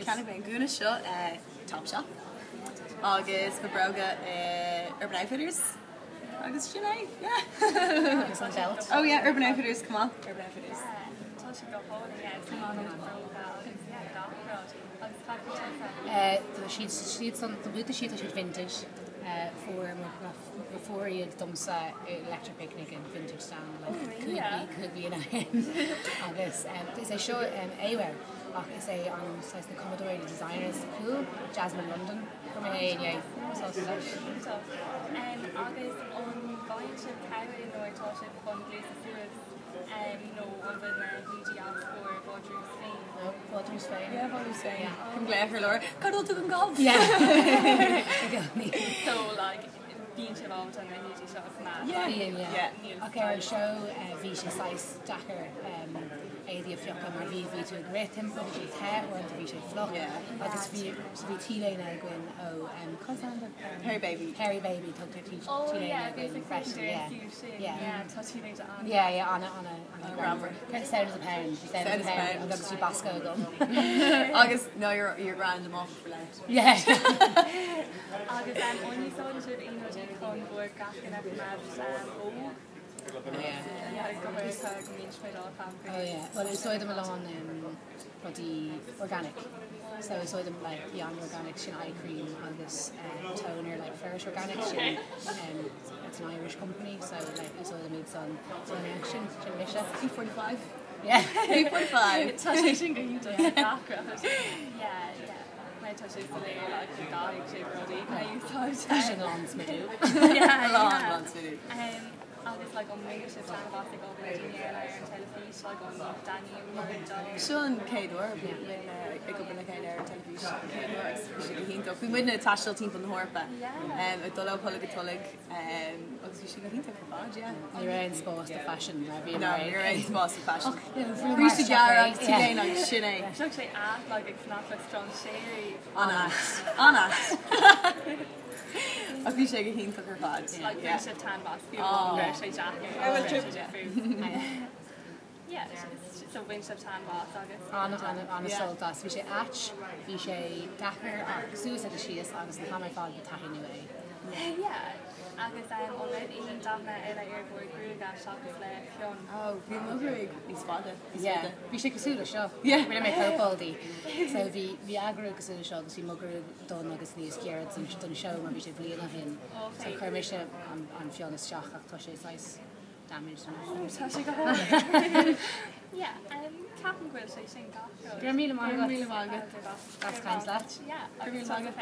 Can ben gúna seo Top Shop agus go broga Urban Outfitters agus sinné oh yeah Urban Outfitters come on Urban Outfitters she's on the boot sheet vintage before you dumsa electric picnic and vintage sound like could be in a August is a show anywhere is a on size the Commodore designers cool Jasmine London from a so August on going to Calgary or Toship on Walter's Spain. Yeah, Walter's Spain. Come glad her Laura. Cuddle to them golf. Yeah. So like being involved in a huge show of mad. Yeah. Okay, our show Visha size Dakar Adia Fiocca mar vi to a great tempo vi hair or the Visha flock. Agus vi Tile na gwyn o Harry Baby took to teach Tile na gwyn fresh. Yeah, on a ramper. £7 a pound. She said £7 and then she Basco gum. August no you're grand I'm off for life. Yeah. August only saw the should con board gaskin at mad Oh yeah. Well, I saw them along bloody organic. So I saw them like beyond organic, eye cream on this toner like Flourish Organic. It's an Irish company, so like I saw them made some action. E45. Yeah. E45. Yeah. My touch is like the guy Brody. Fashion lawns me do. Lawns me do. Agus like on leadership channel basic over engineer and television like on Danny Sean Cador ik op een kleine televisie we moeten het tastel team van de Horpa het dolo holig agus we should hint op bad you're in supposed to fashion you're in supposed to fashion Risa Gara today on Shine so say like it's not like strong sherry Anna I've been shaking hint of her fad. Like friendship tan box. Yeah, so friendship tan box. On a soul das. We say atch. We say Dakar. Suicide is she is August and Hammer fad with Tahi Nui. Yeah. Agus already in Dafna airport grew gas shop is like Fionn. Oh, we mugrig is fada. Yeah. We should Kasula show. Yeah. We're make hope all day. So we agro Kasula show because we mugrig done August News Garrett and done show when we should bleed on him. So Kermisha on Fionna's shock Tosha size damage. Tosha go home. Yeah. Captain Grill say sing gas. Gramila Margaret. That's kind of that. Yeah. Gramila Margaret.